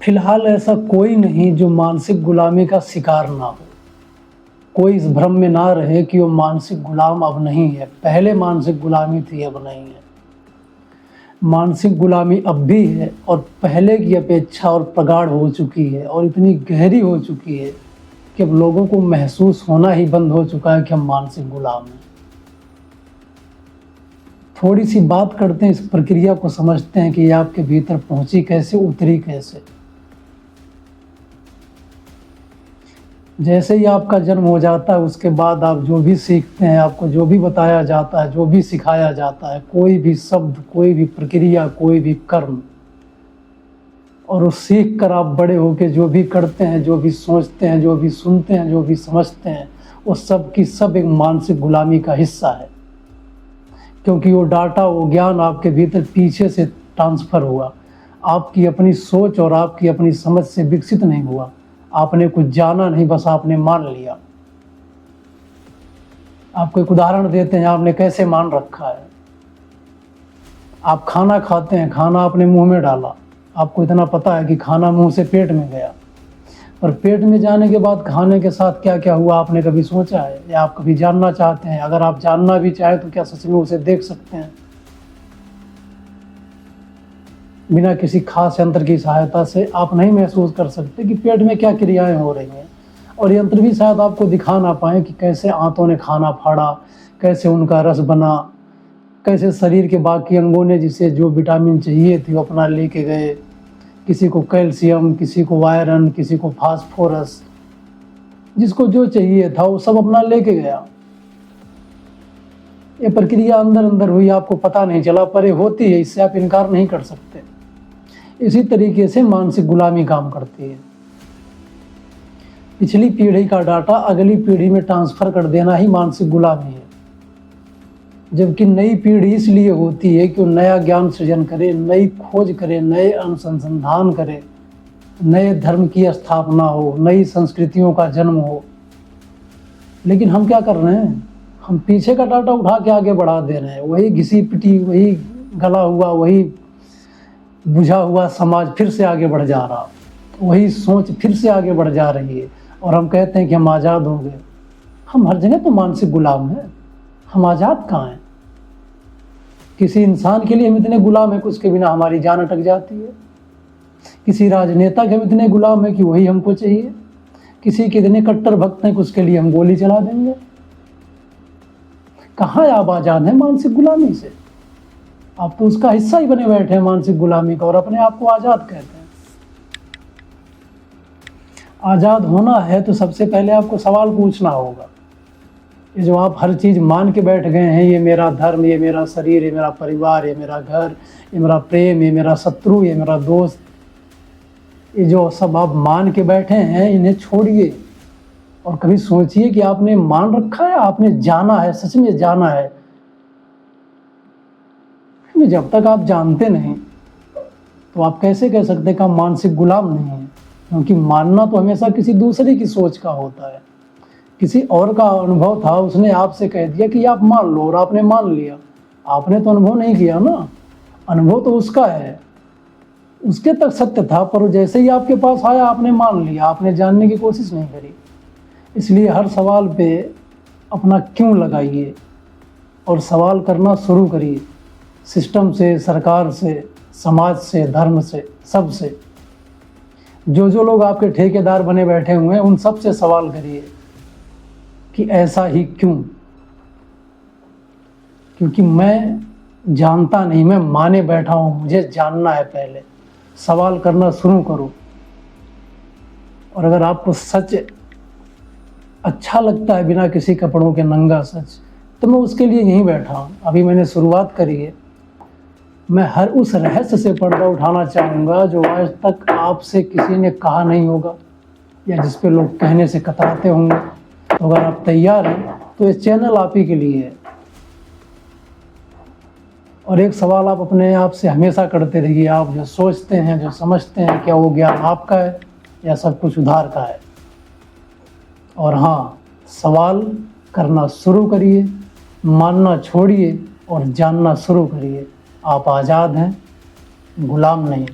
फिलहाल ऐसा कोई नहीं जो मानसिक गुलामी का शिकार ना हो। कोई इस भ्रम में ना रहे कि वो मानसिक गुलाम अब नहीं है। पहले मानसिक गुलामी थी, अब नहीं है। मानसिक गुलामी अब भी है और पहले की अपेक्षा और प्रगाढ़ हो चुकी है और इतनी गहरी हो चुकी है कि अब लोगों को महसूस होना ही बंद हो चुका है कि हम मानसिक गुलाम हैं। थोड़ी सी बात करते हैं, इस प्रक्रिया को समझते हैं कि ये आपके भीतर पहुंची कैसे, उतरी कैसे। जैसे ही आपका जन्म हो जाता है उसके बाद आप जो भी सीखते हैं, आपको जो भी बताया जाता है, जो भी सिखाया जाता है, कोई भी शब्द, कोई भी प्रक्रिया, कोई भी कर्म, और उस सीख कर आप बड़े होकर जो भी करते हैं, जो भी सोचते हैं, जो भी सुनते हैं, जो भी समझते हैं, वो सब की सब एक मानसिक गुलामी का हिस्सा है। क्योंकि वो डाटा, वो ज्ञान आपके भीतर पीछे से ट्रांसफ़र हुआ, आपकी अपनी सोच और आपकी अपनी समझ से विकसित नहीं हुआ। आपने कुछ जाना नहीं, बस आपने मान लिया। आपको एक उदाहरण देते हैं, आपने कैसे मान रखा है। आप खाना खाते हैं, खाना आपने मुंह में डाला, आपको इतना पता है कि खाना मुंह से पेट में गया, पर पेट में जाने के बाद खाने के साथ क्या क्या हुआ आपने कभी सोचा है, या आप कभी जानना चाहते हैं? अगर आप जानना भी चाहें तो क्या सच में उसे देख सकते हैं? बिना किसी खास यंत्र की सहायता से आप नहीं महसूस कर सकते कि पेट में क्या क्रियाएं हो रही हैं, और यंत्र भी शायद आपको दिखा ना पाए कि कैसे आंतों ने खाना फाड़ा, कैसे उनका रस बना, कैसे शरीर के बाकी अंगों ने जिसे जो विटामिन चाहिए थी वो अपना लेके गए। किसी को कैल्शियम, किसी को आयरन, किसी को फास्फोरस, जिसको जो चाहिए था वो सब अपना लेके गया। ये प्रक्रिया अंदर अंदर हुई, आपको पता नहीं चला, पर ये होती है, इससे आप इनकार नहीं कर सकते। इसी तरीके से मानसिक गुलामी काम करती है। पिछली पीढ़ी का डाटा अगली पीढ़ी में ट्रांसफर कर देना ही मानसिक गुलामी है। जबकि नई पीढ़ी इसलिए होती है कि वो नया ज्ञान सृजन करे, नई खोज करे, नए अनुसंधान करे, नए धर्म की स्थापना हो, नई संस्कृतियों का जन्म हो। लेकिन हम क्या कर रहे हैं? हम पीछे का डाटा उठा के आगे बढ़ा दे रहे हैं। वही घिसी पिटी, वही गला हुआ, वही बुझा हुआ समाज फिर से आगे बढ़ जा रहा, वही सोच फिर से आगे बढ़ जा रही है, और हम कहते हैं कि हम आज़ाद हो गए। हम हर जगह तो मानसिक गुलाम हैं, हम आज़ाद कहाँ हैं? किसी इंसान के लिए हम इतने गुलाम हैं कि उसके बिना हमारी जान अटक जाती है। किसी राजनेता के हम इतने गुलाम हैं कि वही हमको चाहिए। किसी के इतने कट्टर भक्त हैं कि उसके लिए हम गोली चला देंगे। कहाँ आप आज़ाद हैं मानसिक गुलामी से? आप तो उसका हिस्सा ही बने बैठे हैं मानसिक गुलामी का, और अपने आप को आज़ाद कहते हैं। आज़ाद होना है तो सबसे पहले आपको सवाल पूछना होगा। ये जो आप हर चीज़ मान के बैठ गए हैं, ये मेरा धर्म, ये मेरा शरीर, ये मेरा परिवार, ये मेरा घर, ये मेरा प्रेम, ये मेरा शत्रु, ये मेरा दोस्त, ये जो सब आप मान के बैठे हैं, इन्हें छोड़िए और कभी सोचिए कि आपने मान रखा है, आपने जाना है, सच में जाना है। जब तक आप जानते नहीं तो आप कैसे कह सकते हैं कि आप मानसिक गुलाम नहीं हैं? क्योंकि मानना तो हमेशा किसी दूसरे की सोच का होता है। किसी और का अनुभव था, उसने आपसे कह दिया कि आप मान लो, और आपने मान लिया। आपने तो अनुभव नहीं किया ना, अनुभव तो उसका है, उसके तक सत्य था, पर जैसे ही आपके पास आया आपने मान लिया, आपने जानने की कोशिश नहीं करी। इसलिए हर सवाल पे अपना क्यों लगाइए और सवाल करना शुरू करिए। सिस्टम से, सरकार से, समाज से, धर्म से, सब से। जो लोग आपके ठेकेदार बने बैठे हुए हैं, उन सब से सवाल करिए कि ऐसा ही क्यों? क्योंकि मैं जानता नहीं, मैं माने बैठा हूँ, मुझे जानना है। पहले सवाल करना शुरू करो। और अगर आपको सच अच्छा लगता है, बिना किसी कपड़ों के नंगा सच, तो मैं उसके लिए यहीं बैठा हूँ। अभी मैंने शुरुआत करी है। मैं हर उस रहस्य से पर्दा उठाना चाहूँगा जो आज तक आपसे किसी ने कहा नहीं होगा, या जिस पे लोग कहने से कतराते होंगे। तो अगर आप तैयार हैं तो ये चैनल आप ही के लिए है। और एक सवाल आप अपने आप से हमेशा करते रहिए, आप जो सोचते हैं, जो समझते हैं, क्या वो ज्ञान आपका है या सब कुछ उधार का है? और हाँ, सवाल करना शुरू करिए, मानना छोड़िए और जानना शुरू करिए। आप आज़ाद हैं, गुलाम नहीं।